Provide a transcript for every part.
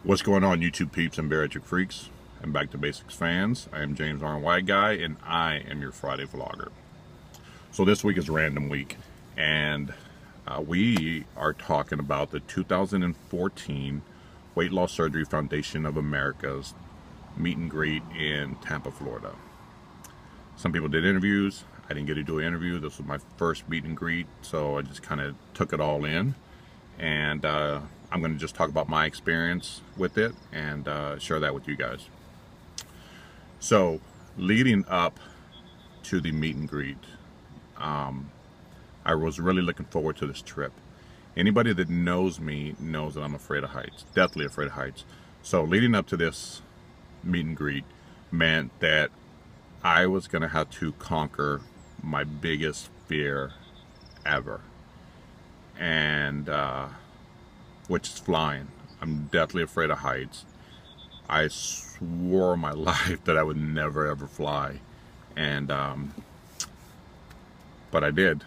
What's going on, YouTube peeps and bariatric freaks and Back to Basics fans? I am James R. White Guy, and I am your Friday vlogger. So this week is random week, and we are talking about the 2014 Weight Loss Surgery Foundation of America's meet and greet in Tampa, Florida. Some people did interviews. I didn't get to do an interview. This was my first meet and greet, so I just kind of took it all in. And I'm going to just talk about my experience with it and share that with you guys. So, leading up to the meet and greet, I was really looking forward to this trip. Anybody that knows me knows that I'm afraid of heights, deathly afraid of heights. So, leading up to this meet and greet meant that I was going to have to conquer my biggest fear ever. And which is flying. I'm deathly afraid of heights. I swore my life that I would never ever fly, and but I did,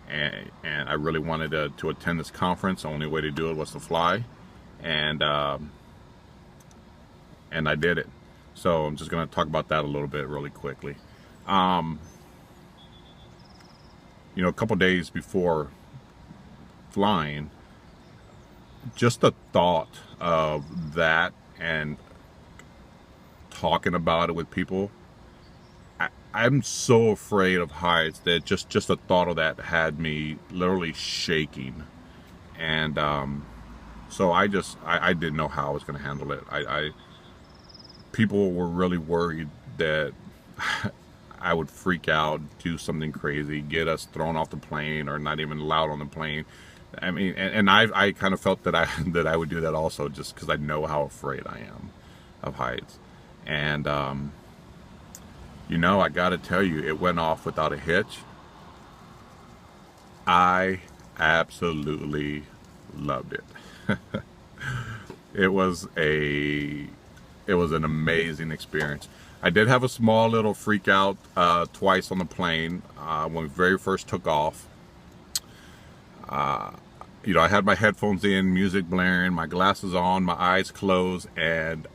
and I really wanted to attend this conference. The only way to do it was to fly, and I did it. So I'm just going to talk about that a little bit really quickly. You know, a couple days before flying, just the thought of that and talking about it with people, I'm so afraid of heights that just the thought of that had me literally shaking. And so I didn't know how I was going to handle it. People were really worried that I would freak out, do something crazy, get us thrown off the plane, or not even allowed on the plane. I mean, and I kind of felt that I would do that also, just because I know how afraid I am of heights. And you know, I got to tell you, it went off without a hitch. I absolutely loved it. It was an amazing experience. I did have a small little freak out twice on the plane when we very first took off. You know, I had my headphones in, music blaring, my glasses on, my eyes closed, and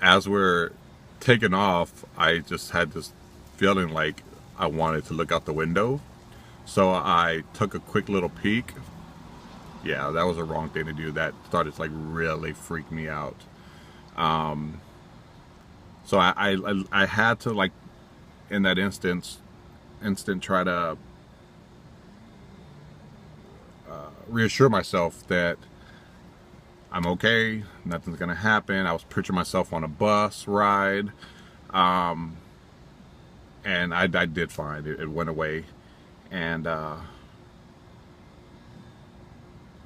as we're taking off, I just had this feeling like I wanted to look out the window. So I took a quick little peek. Yeah, that was the wrong thing to do. That started to like really freak me out. So I had to, like, in that instant try to reassure myself that I'm okay, nothing's gonna happen. I was picturing myself on a bus ride, and I did fine. It went away, and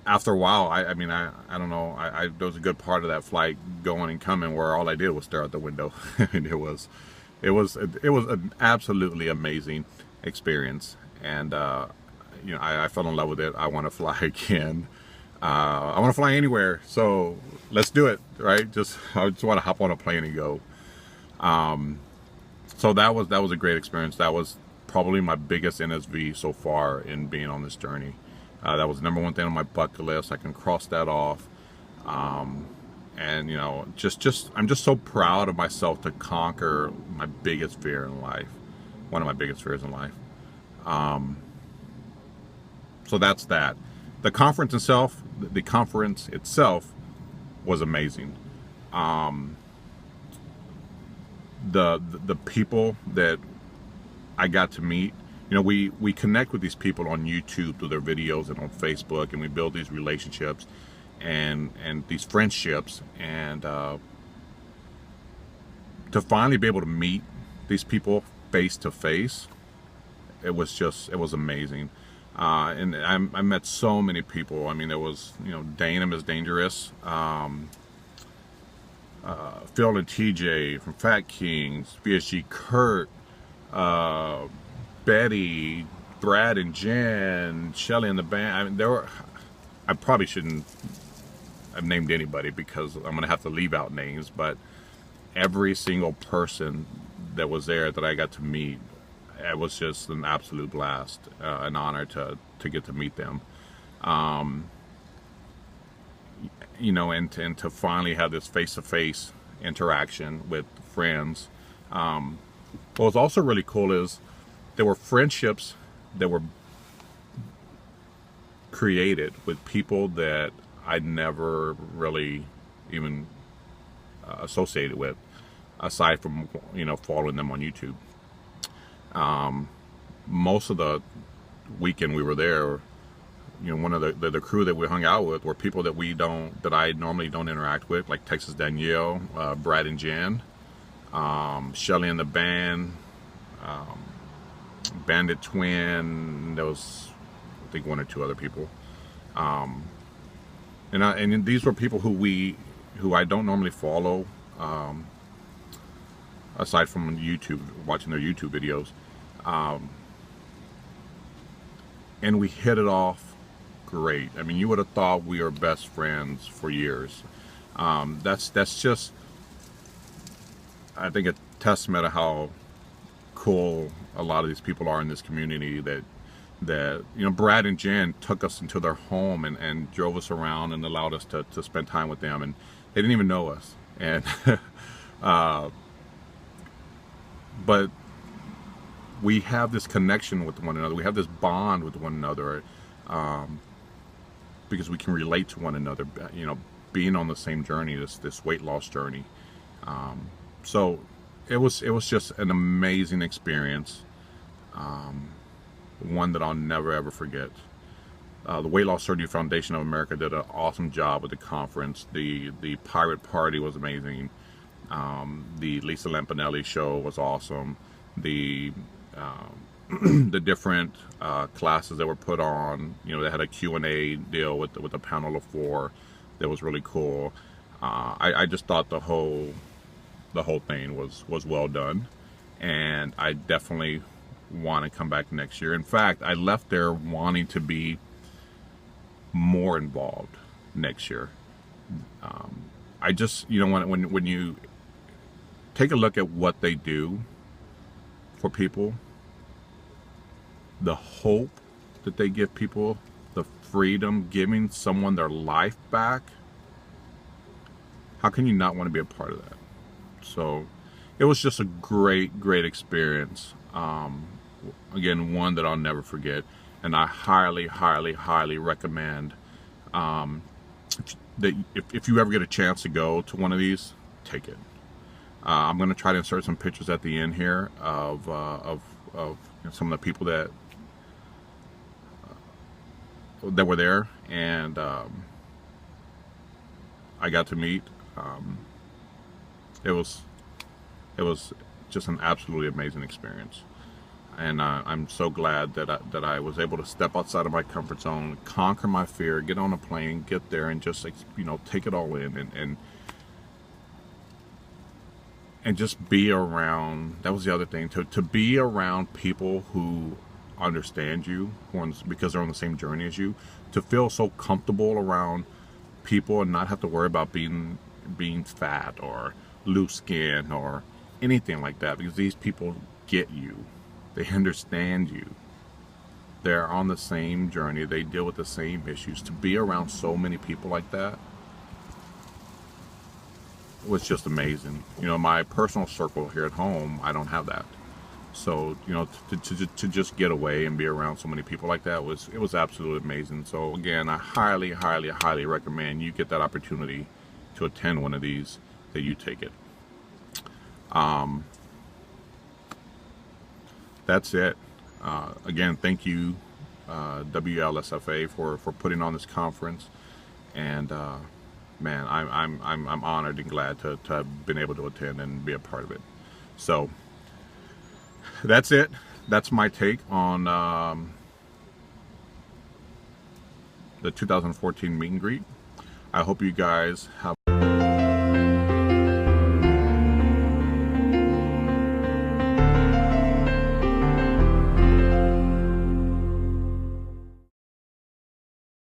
after a while, I mean, I don't know. There was a good part of that flight going and coming where all I did was stare out the window. And it was an absolutely amazing experience, and you know, I fell in love with it. I want to fly again. I want to fly anywhere, so let's do it, right? I just want to hop on a plane and go. So that was a great experience. That was probably my biggest NSV so far in being on this journey. That was the #1 thing on my bucket list. I can cross that off. And you know, I'm just so proud of myself to conquer my biggest fear in life. One of my biggest fears in life. So that's that. The conference itself was amazing. The people that I got to meet, you know, we connect with these people on YouTube through their videos and on Facebook, and we build these relationships and these friendships, and to finally be able to meet these people face to face, it was amazing. And I met so many people. I mean, there was, you know, Dana is Dangerous, Phil and TJ from Fat Kings, BSG, Kurt, Betty, Brad and Jen, Shelly and the band. I mean, I probably shouldn't have named anybody because I'm going to have to leave out names, but every single person that was there that I got to meet, it was just an absolute blast, an honor to get to meet them. and to finally have this face-to-face interaction with friends. What was also really cool is there were friendships that were created with people that I'd never really even associated with, aside from following them on YouTube. Most of the weekend we were there, one of the crew that we hung out with were people that I normally don't interact with, like Texas Danielle, Brad and Jen, Shelly and the band, Bandit Twin. There was, I think, one or two other people, and these were people who I don't normally follow, aside from YouTube, watching their YouTube videos, and we hit it off great. I mean, you would have thought we were best friends for years. That's just, I think, a testament of how cool a lot of these people are in this community. That Brad and Jen took us into their home and drove us around and allowed us to spend time with them, and they didn't even know us. And but we have this connection with one another. We have this bond with one another, because we can relate to one another. Being on the same journey, this weight loss journey. So it was just an amazing experience. One that I'll never ever forget. The Weight Loss Surgery Foundation of America did an awesome job with the conference. The pirate party was amazing. The Lisa Lampanelli show was awesome. The different classes that were put on, they had a Q&A deal with a panel of 4 that was really cool. I just thought the whole thing was well done, and I definitely want to come back next year. In fact, I left there wanting to be more involved next year. I just, when you take a look at what they do for people, the hope that they give people, the freedom, giving someone their life back, how can you not want to be a part of that? So it was just a great experience. Again, one that I'll never forget, and I highly recommend that if you ever get a chance to go to one of these, take it. I'm going to try to insert some pictures at the end here of some of the people that were there, and I got to meet. It was just an absolutely amazing experience, and I'm so glad that I was able to step outside of my comfort zone, conquer my fear, get on a plane, get there, and just take it all in, and just be around. That was the other thing, to be around people who understand you, because they're on the same journey as you, to feel so comfortable around people and not have to worry about being fat or loose skin or anything like that, because these people get you. They understand you. They're on the same journey. They deal with the same issues. To be around so many people like that was just amazing. My personal circle here at home, I don't have that. So, to just get away and be around so many people like that it was absolutely amazing. So again, I highly recommend you get that opportunity to attend one of these, that you take it. That's it. Again, thank you, WLSFA, for putting on this conference, and man, I'm honored and glad to have been able to attend and be a part of it. So that's it. That's my take on the 2014 meet and greet. I hope you guys have